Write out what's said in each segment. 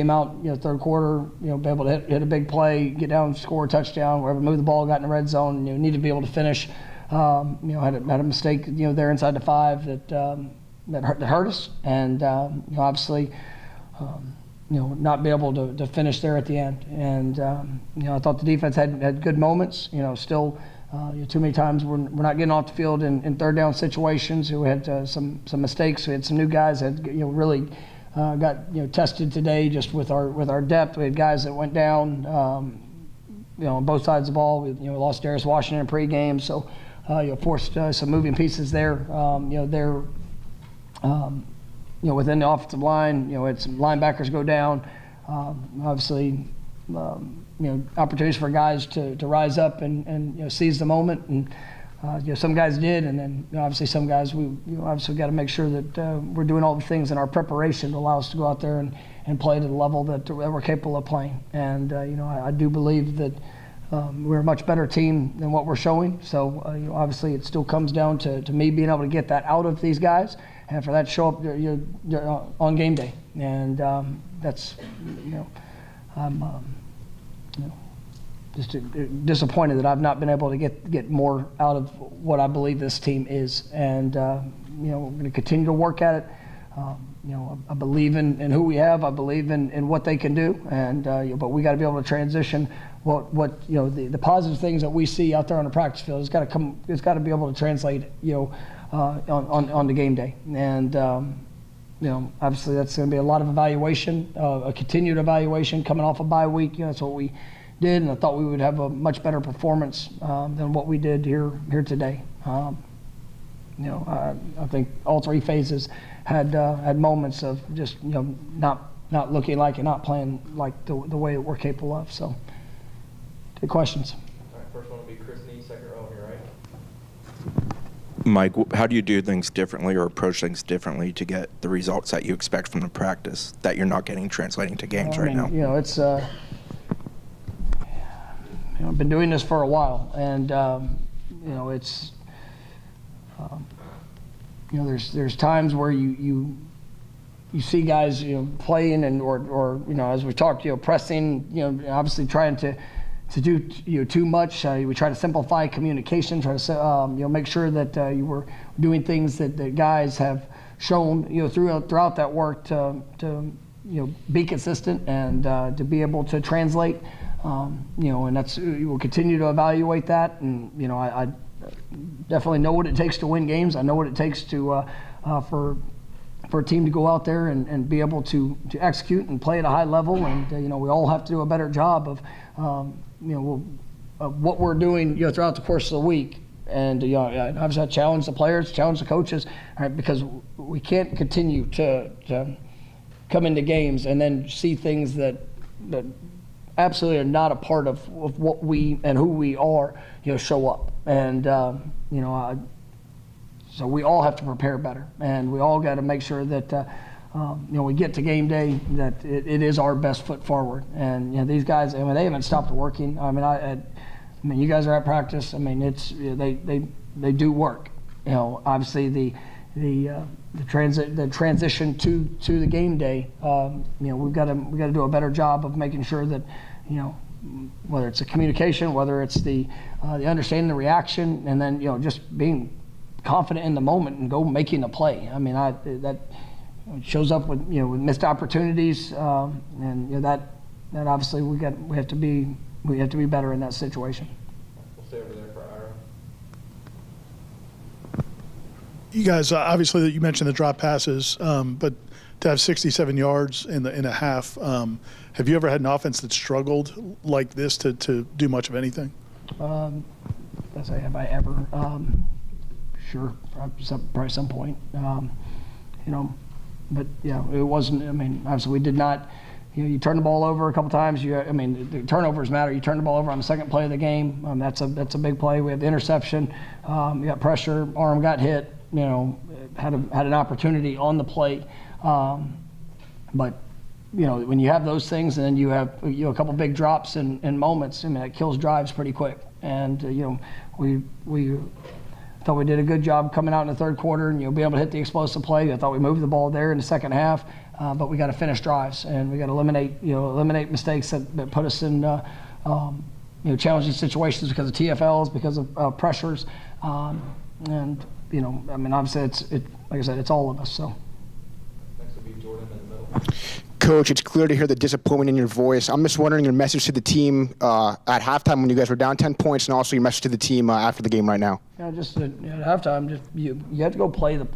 Came out, third quarter, be able to hit a big play, get down, score a touchdown, wherever, move the ball, got in the red zone. Need to be able to finish. Had a mistake, there inside the 5 that hurt us, and obviously, not be able to finish there at the end. And I thought the defense had good moments. Still, too many times we're not getting off the field in third down situations. We had some mistakes. We had some new guys that really. Got tested today just with our depth. We had guys that went down, on both sides of the ball. We lost Darius Washington in pregame, so forced some moving pieces there. They're within the offensive line. Had some linebackers go down. Obviously, opportunities for guys to rise up and seize the moment. And some guys did, and then obviously some guys we obviously got to make sure that we're doing all the things in our preparation to allow us to go out there and play to the level that we're capable of playing. And I do believe that we're a much better team than what we're showing. So obviously it still comes down to me being able to get that out of these guys, and for that to show up on game day. And that's I'm just disappointed that I've not been able to get more out of what I believe this team is, and we're going to continue to work at it. I believe in who we have. I believe in what they can do, and but we got to be able to transition what the positive things that we see out there on the practice field. It's got to come. It's got to be able to translate on the game day, and obviously that's going to be a lot of evaluation, a continued evaluation coming off a bye week. That's what we did, and I thought we would have a much better performance than what we did here today. I think all 3 phases had moments of just not looking like and not playing like the way that we're capable of. So, good questions. All right, first one will be Chris Nee, second row on your right. Mike, how do you do things differently or approach things differently to get the results that you expect from the practice that you're not getting translating to games right now? It's. I've been doing this for a while, and it's there's times where you see guys playing and or as we talked pressing, obviously trying to do too much. We try to simplify communication, try to make sure that you were doing things that guys have shown throughout that work to be consistent and to be able to translate. And that's, we'll continue to evaluate that. And, I definitely know what it takes to win games. I know what it takes to, for a team to go out there and be able to execute and play at a high level. And, we all have to do a better job of, of what we're doing, throughout the course of the week. And, obviously I challenge the players, challenge the coaches, right, because we can't continue to come into games and then see things that absolutely are not a part of what we and who we are, show up. And, so we all have to prepare better, and we all got to make sure that, we get to game day, that it is our best foot forward. And, these guys, they haven't stopped working. You guys are at practice. It's, they do work. Obviously the transition to the game day, we've got to do a better job of making sure that, whether it's the communication, whether it's the understanding the reaction, and then just being confident in the moment and go making a play. That shows up with with missed opportunities, and that obviously we have to be better in that situation. We'll stay over there for Ira. You guys, obviously, you mentioned the drop passes, but to have 67 yards in a half, have you ever had an offense that struggled like this to do much of anything? Let's say, have I ever? Sure, probably some point. But yeah, it wasn't. Obviously, we did not. You turn the ball over a couple times. The turnovers matter. You turn the ball over on the second play of the game. That's a big play. We have the interception. You got pressure. Arm got hit. Had an opportunity on the play. But when you have those things, and then you have a couple big drops and moments, it kills drives pretty quick. And we thought we did a good job coming out in the third quarter and be able to hit the explosive play. I thought we moved the ball there in the second half, but we got to finish drives and we got to eliminate mistakes that put us in challenging situations because of TFLs, because of pressures, and obviously like I said, it's all of us. So. Next will be Jordan in the middle. Coach, it's clear to hear the disappointment in your voice. I'm just wondering your message to the team at halftime when you guys were down 10 points, and also your message to the team after the game right now. Just at halftime, you have to go play the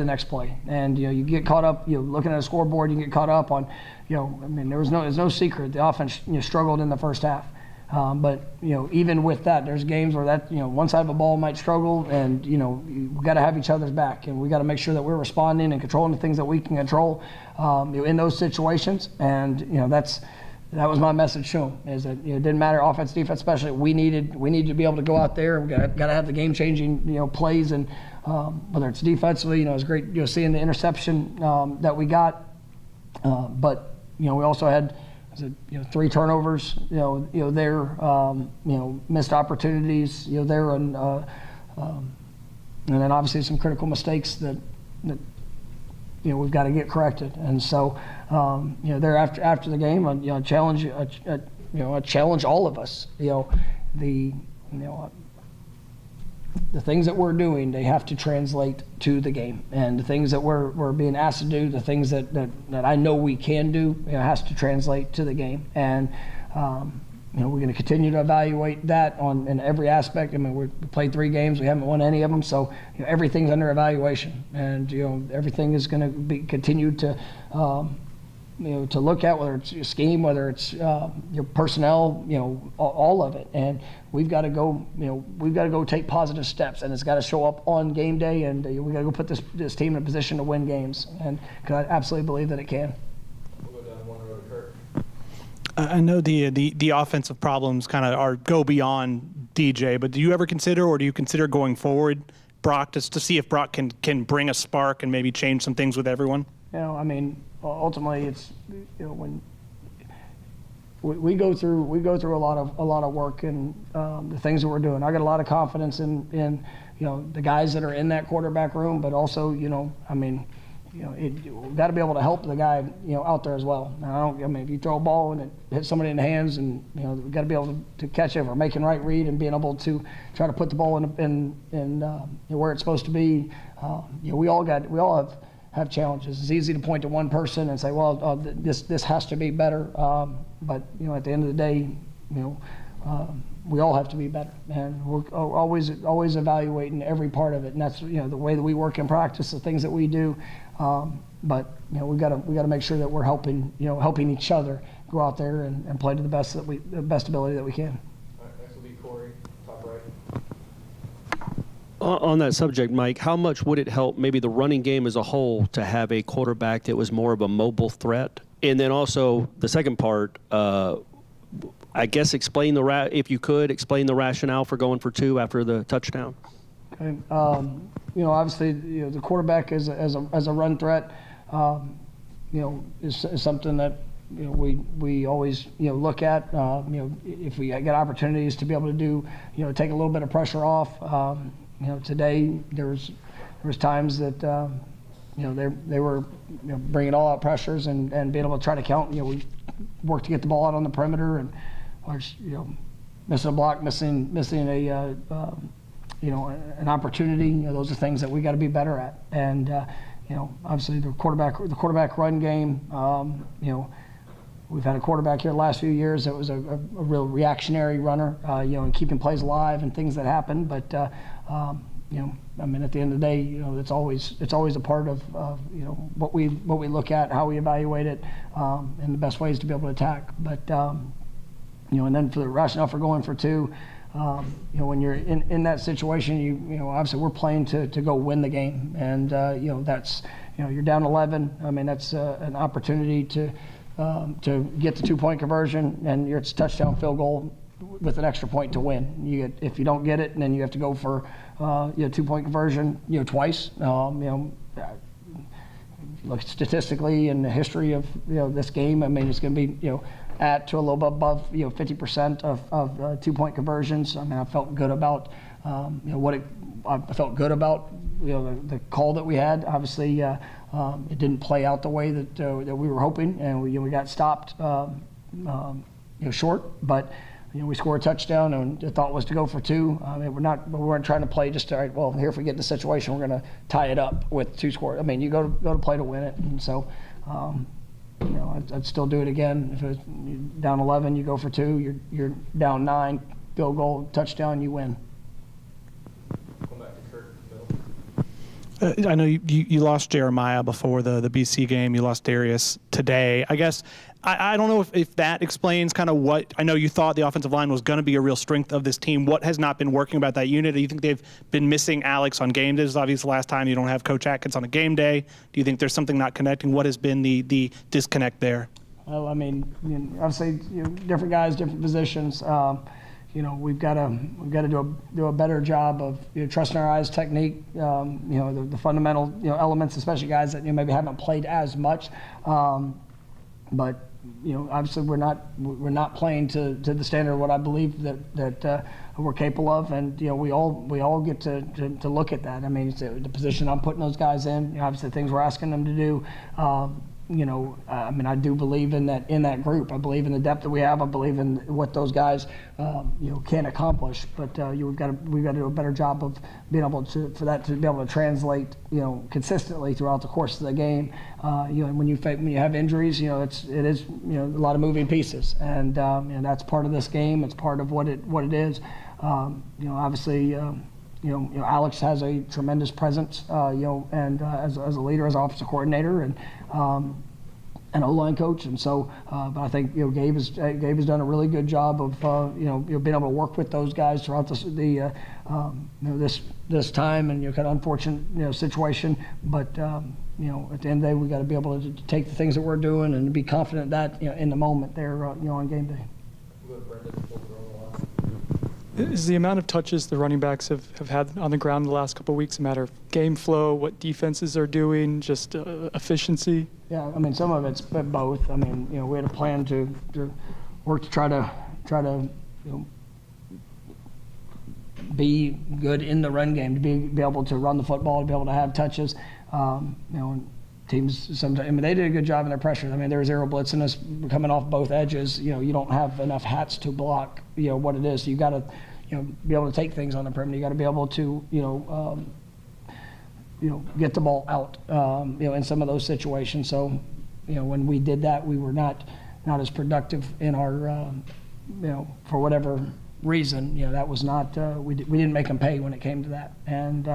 next play, and you get caught up. Looking at a scoreboard, you get caught up on, there's no secret. The offense struggled in the first half, but even with that, there's games where that one side of a ball might struggle, and we got to have each other's back, and we got to make sure that we're responding and controlling the things that we can control in those situations, and that was my message to them, is that it didn't matter offense, defense, especially we needed to be able to go out there. We got to have the game changing plays, and whether it's defensively, it's great seeing the interception that we got, but we also had 3 turnovers there, missed opportunities there, and then obviously some critical mistakes that we've got to get corrected. And so there after the game, I challenge all of us. The things that we're doing, they have to translate to the game, and the things that we're being asked to do, the things that I know we can do, has to translate to the game. And we're going to continue to evaluate that in every aspect. We played 3 games, we haven't won any of them, so everything's under evaluation, and everything is going to be continued to to look at, whether it's your scheme, whether it's your personnel, all of it. And we've got to go take positive steps, and it's got to show up on game day, and we got to go put this team in a position to win games, and because I absolutely believe that it can. We'll go down one row to Kurt. I know the offensive problems kind of go beyond DJ, but do you ever consider, or do you consider going forward, Brock, to see if Brock can bring a spark and maybe change some things with everyone? Ultimately, it's when we go through a lot of work and the things that we're doing. I got a lot of confidence in the guys that are in that quarterback room, but also we've got to be able to help the guy out there as well. If you throw a ball and it hits somebody in the hands, and we've got to be able to catch it, or making right read and being able to try to put the ball in where it's supposed to be. We all have challenges. It's easy to point to one person and say, well, this has to be better. But at the end of the day, we all have to be better, and we're always evaluating every part of it. And that's the way that we work in practice, the things that we do. But we got to make sure that we're helping each other go out there and play to the best ability that we can. All right, next will be Corey, top right. On that subject, Mike, how much would it help maybe the running game as a whole to have a quarterback that was more of a mobile threat? And then also the second part, I guess if you could explain the rationale for going for 2 after the touchdown. Okay. Obviously, the quarterback as a run threat, is something that we always look at. If we get opportunities to be able to do, take a little bit of pressure off. Today there was times that they were bringing all out pressures and being able to try to count. We worked to get the ball out on the perimeter, and missing a block, missing an opportunity. Those are things that we got to be better at. And obviously the quarterback run game. We've had a quarterback here the last few years that was a real reactionary runner, and keeping plays alive and things that happen. But at the end of the day, it's always a part of what we look at, how we evaluate it, and the best ways to be able to attack. But and then for the rationale for going for 2, when you're in that situation, obviously we're playing to go win the game, and that's you're down 11. That's an opportunity to get the 2-point conversion, and it's a touchdown field goal with an extra point to win. If you don't get it, and then you have to go for 2-point conversion twice. Look statistically in the history of this game, it's going to be at to a little bit above 50% of 2-point conversions. I felt good about I felt good about the call that we had. Obviously, it didn't play out the way that we were hoping, and we got stopped short. But we scored a touchdown, and the thought was to go for two. I mean, we weren't trying to play just all right. Well, here if we get in the situation, we're going to tie it up with 2 scores. I mean, you go to play to win it, and so. I'd still do it again. If it's down 11, you go for 2. You're down 9, field goal, touchdown, you win. Going back to Kurt in the middle. I know you lost Jeremiah before the BC game. You lost Darius today. I guess I don't know if that explains kind of what I know you thought the offensive line was going to be a real strength of this team. What has not been working about that unit? Do you think they've been missing Alex on game days? Obviously, the last time you don't have Coach Atkins on a game day. Do you think there's something not connecting? What has been the disconnect there? Well, I mean, obviously, different guys, different positions. We've got to do a better job of trusting our eyes technique. The fundamental elements, especially guys that maybe haven't played as much. But obviously we're not playing to the standard of what I believe that we're capable of, and we all get to look at that. I mean, it's the position I'm putting those guys in. Obviously, things we're asking them to do. I mean, I do believe in that group. I believe in the depth that we have. I believe in what those guys, can accomplish. But we've got to do a better job of being able for that to be able to translate, consistently throughout the course of the game. When you have injuries, it is a lot of moving pieces, and that's part of this game. It's part of what it is. Obviously. Alex has a tremendous presence, and as a leader, as offensive coordinator, and an O-line coach, and so. But I think Gabe has done a really good job of being able to work with those guys throughout this time, and kind of unfortunate situation. But at the end of the day, we got to be able to take the things that we're doing and be confident that in the moment there, on game day. We'll go to Brendan, full throw on the line. Is the amount of touches the running backs have had on the ground the last couple of weeks a matter of game flow, what defenses are doing, just efficiency? Yeah, I mean, some of it's both. I mean, we had a plan to work to try to be good in the run game, to be able to run the football, to be able to have touches. Teams sometimes, I mean, they did a good job in their pressure. I mean, there was zero blitzing us coming off both edges. You don't have enough hats to block, what it is. So you got to, be able to take things on the perimeter. You got to be able to, get the ball out, in some of those situations. So, when we did that, we were not as productive in our, for whatever reason. That was not, we didn't make them pay when it came to that. And,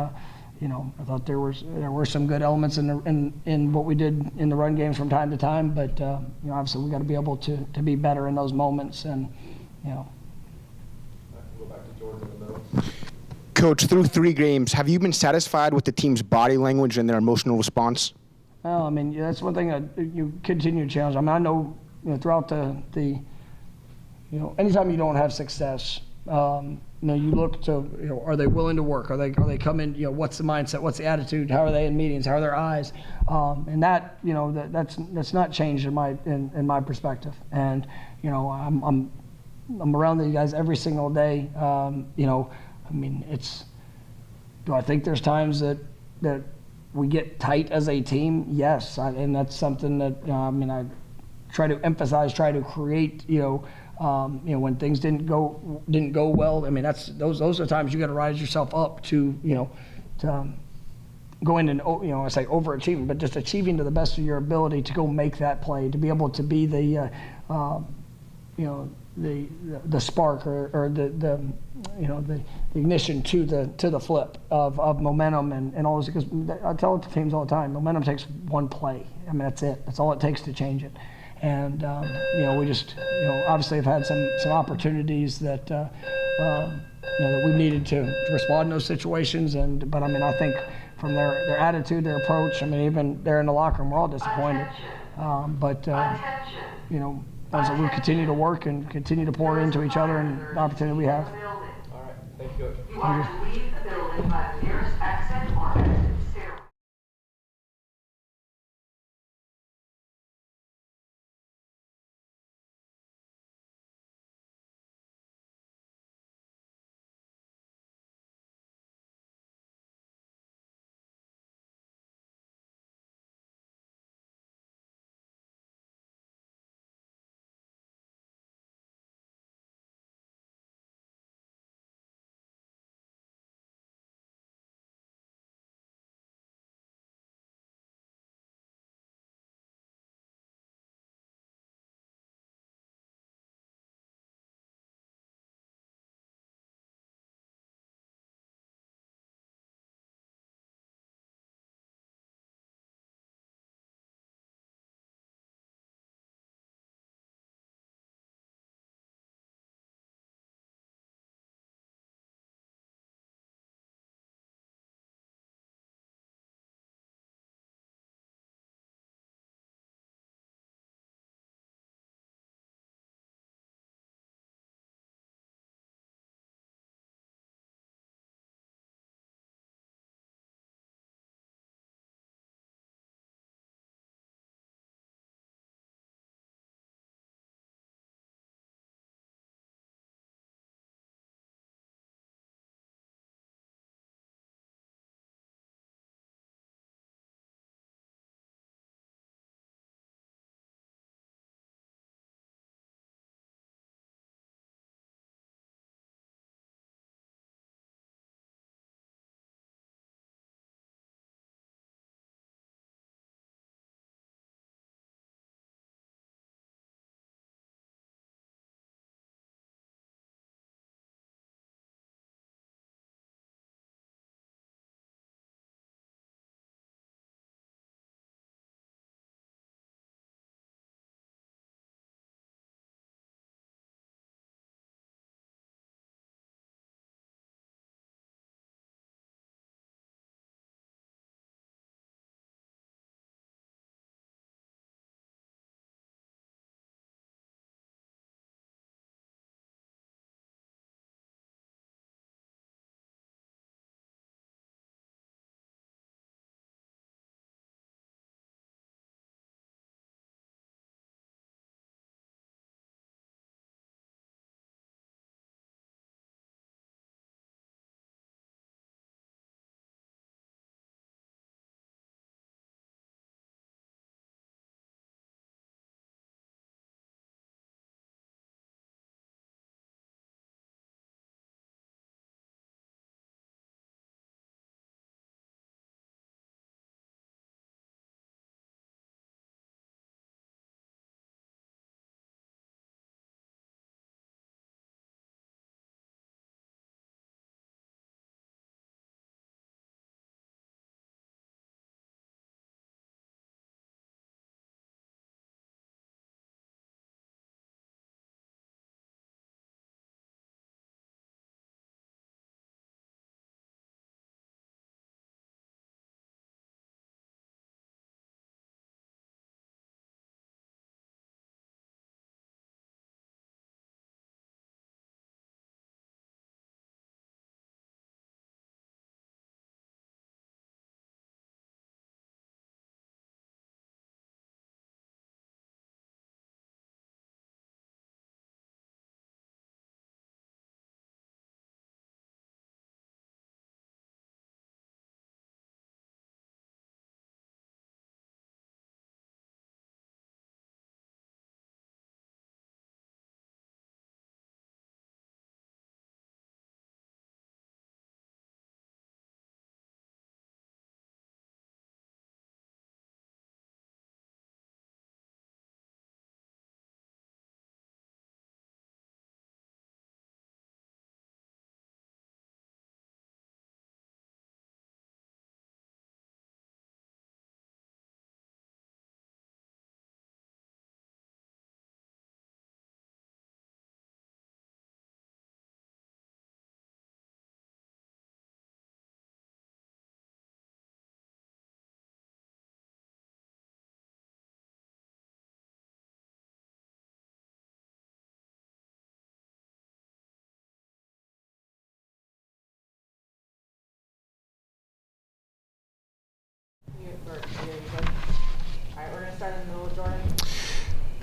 I thought there were some good elements in what we did in the run games from time to time, but obviously we got to be able to be better in those moments, and I can go back to George in the middle. Coach, through 3 games, have you been satisfied with the team's body language and their emotional response? Well, I mean, that's one thing that you continue to challenge. I mean, I know, throughout the anytime you don't have success, you look to, are they willing to work? Are they coming? What's the mindset? What's the attitude? How are they in meetings? How are their eyes? And that, that's not changed in my perspective. And I'm around these guys every single day. I mean, do I think there's times that we get tight as a team? Yes, and that's something that I try to emphasize, try to create. When things didn't go well. I mean, those are times you got to rise yourself up to go in and I say overachieving, but just achieving to the best of your ability to go make that play, to be able to be the spark or the ignition to the flip of momentum and all this. Because I tell it to teams all the time, momentum takes one play. I mean, that's it. That's all it takes to change it. And we just obviously have had some opportunities that that we needed to respond in those situations. But I mean, I think from their attitude, their approach. I mean, even there in the locker room, we're all disappointed. But as we continue to work and continue to pour into each other and the opportunity we have. All right, thank you, Coach. You are to leave the building by the nearest exit or exit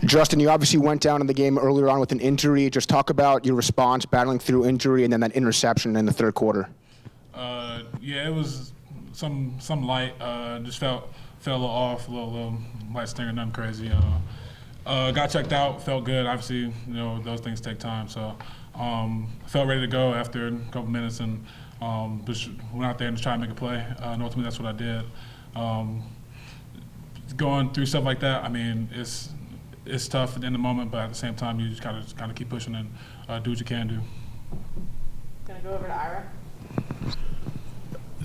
Justin, you obviously went down in the game earlier on with an injury. Just talk about your response battling through injury and then that interception in the third quarter. Yeah, it was some light. Just felt a little off, a little light stinger, nothing crazy. Got checked out, felt good. Obviously, those things take time. So felt ready to go after a couple minutes and just went out there and just tried to make a play. And ultimately, that's what I did. Going through stuff like that, I mean, it's tough in the moment, but at the same time, you just gotta keep pushing and do what you can do. Gonna go over to Ira.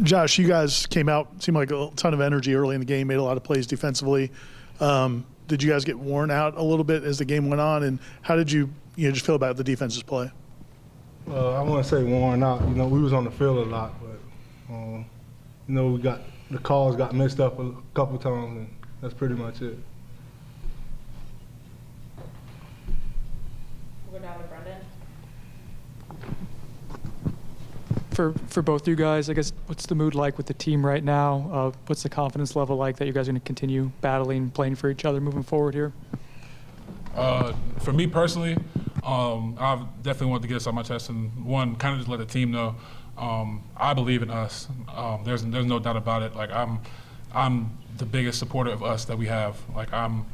Josh, you guys came out, seemed like a ton of energy early in the game, made a lot of plays defensively. Did you guys get worn out a little bit as the game went on, and how did you just feel about the defense's play? I wouldn't say worn out. We was on the field a lot, but we got the calls got mixed up a couple times, and that's pretty much it. We'll go down to Brendan. For both you guys, I guess, what's the mood like with the team right now? What's the confidence level like that you guys are going to continue battling, playing for each other moving forward here? For me personally, I definitely want to get this on my chest and one, kind of just let the team know I believe in us. There's no doubt about it. Like I'm the biggest supporter of us that we have. Like I'm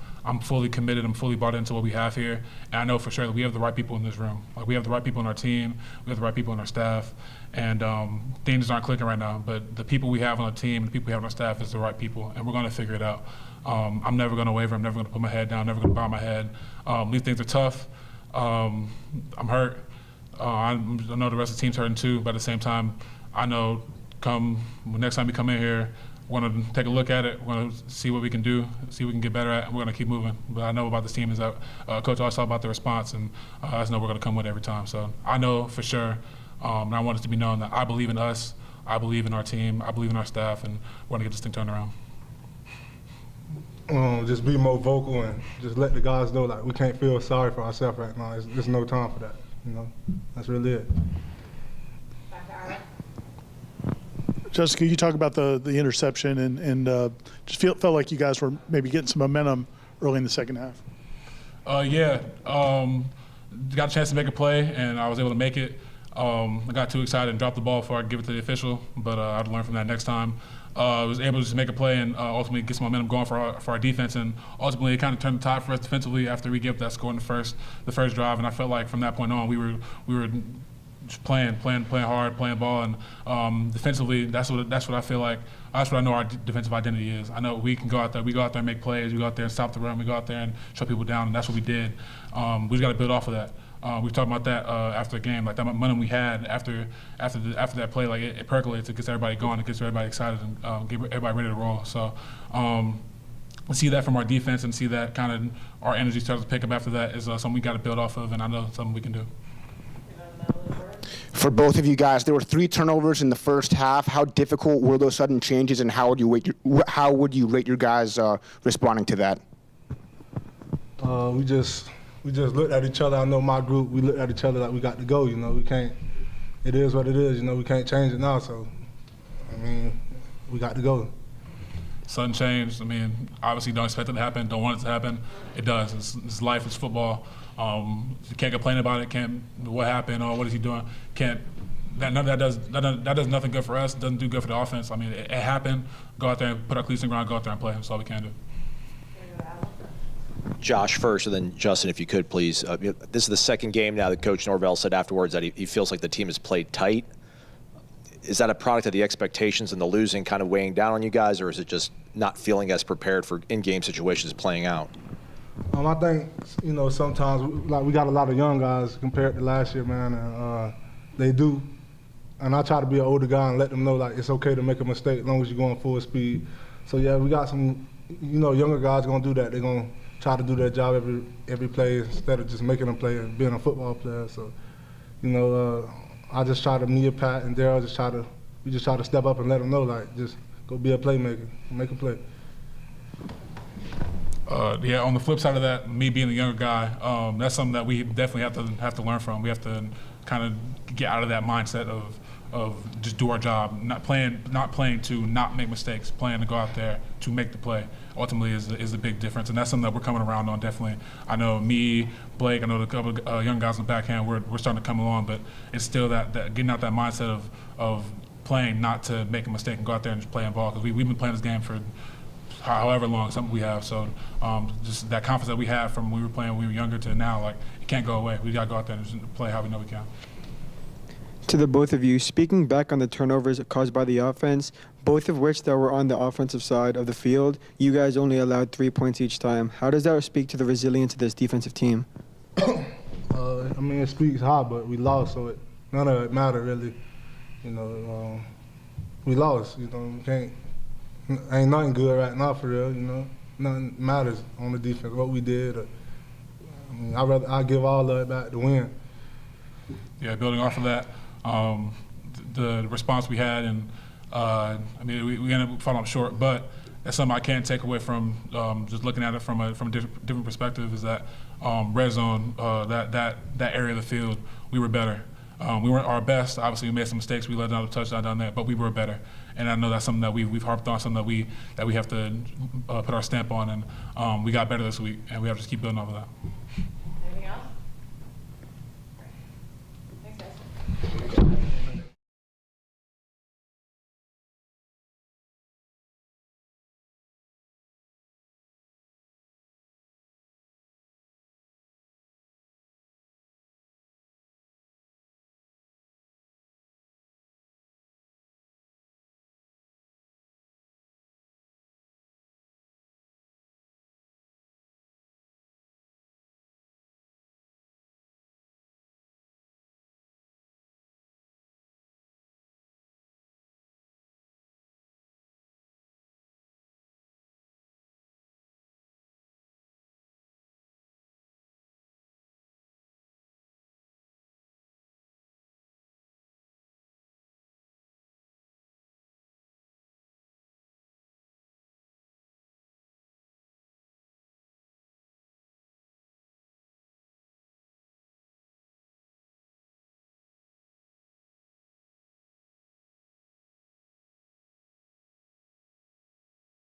fully committed. I'm fully bought into what we have here, and I know for sure that we have the right people in this room. Like we have the right people on our team. We have the right people on our staff, and things aren't clicking right now. But the people we have on our team, the people we have on our staff, is the right people, and we're going to figure it out. I'm never going to waver. I'm never going to put my head down. I'm never going to bow my head. These things are tough. I'm hurt. I know the rest of the team's hurting too, but at the same time, I know next time we come in here, we're going to take a look at it. We're going to see what we can do, see what we can get better at, and we're going to keep moving. But I know about this team is that Coach always talks about the response, and I just know we're going to come with it every time. So I know for sure, and I want it to be known that I believe in us, I believe in our team, I believe in our staff, and we're going to get this thing turned around. Just be more vocal and just let the guys know like we can't feel sorry for ourselves right now. There's no time for that. That's really it. Back to Ira. Jessica, you talk about the interception and just felt like you guys were maybe getting some momentum early in the second half. Yeah, got a chance to make a play, and I was able to make it. I got too excited and dropped the ball before I could give it to the official, but I'd learn from that next time. I was able to just make a play and ultimately get some momentum going for our defense, and ultimately it kind of turned the tide for us defensively after we gave up that score in the first drive. And I felt like from that point on we were just playing hard, playing ball, and defensively that's what I feel like. That's what I know our defensive identity is. I know we can go out there and make plays. We go out there and stop the run. We go out there and shut people down, and that's what we did. We just got to build off of that. We were talking about that after the game, like that momentum we had after that play, like it percolates, it gets everybody going, it gets everybody excited, and get everybody ready to roll. So see that from our defense and see that kind of our energy starts to pick up after that is something we got to build off of, and I know something we can do. For both of you guys, there were 3 turnovers in the first half. How difficult were those sudden changes, and how would you rate your guys responding to that? We just looked at each other. I know my group, we looked at each other like we got to go, we can't, it is what it is, we can't change it now, so, we got to go. Sudden change, obviously don't expect it to happen, don't want it to happen. It does, it's life, it's football. You can't complain about it, what happened, or what is he doing, that does nothing good for us, doesn't do good for the offense. It happened, go out there and put our cleats in the ground, go out there and play, that's all we can do. Josh first, and then Justin, if you could, please. This is the second game now that Coach Norvell said afterwards that he feels like the team has played tight. Is that a product of the expectations and the losing kind of weighing down on you guys, or is it just not feeling as prepared for in-game situations playing out? I think, sometimes we got a lot of young guys compared to last year, man, and they do. And I try to be an older guy and let them know like it's okay to make a mistake as long as you're going full speed. So yeah, we got some, younger guys gonna do that. They're gonna try to do their job every play instead of just making them play and being a football player. So, I just try to, me and Pat and Daryl we just try to step up and let them know, like, just go be a playmaker, make a play. Yeah, on the flip side of that, me being the younger guy, that's something that we definitely have to learn from. We have to kind of get out of that mindset of just do our job, not playing to not make mistakes, playing to go out there to make the play. ultimately is a big difference, and that's something that we're coming around on definitely. I know me, Blake, I know the couple young guys on the backhand, we're starting to come along, but it's still that getting out that mindset of playing not to make a mistake and go out there and just playing ball, because we've been playing this game for however long, something we have. So just that confidence that we have from when we were playing when we were younger to now, like, it can't go away. We got to go out there and just play how we know we can. To the both of you, speaking back on the turnovers caused by the offense, both of which that were on the offensive side of the field, you guys only allowed 3 points each time. How does that speak to the resilience of this defensive team? I mean, it speaks high, but we lost, so none of it mattered really. We lost. Ain't nothing good right now for real. Nothing matters on the defense. What we did. I give all of it back to win. Yeah, building off of that, the response we had, and we ended up falling up short, but that's something I can't take away from just looking at it from a different perspective. Is that red zone, that area of the field, we were better. We weren't our best. Obviously, we made some mistakes. We let down a touchdown down there, but we were better. And I know that's something that we've harped on, something that we have to put our stamp on. And we got better this week, and we have to just keep building off of that.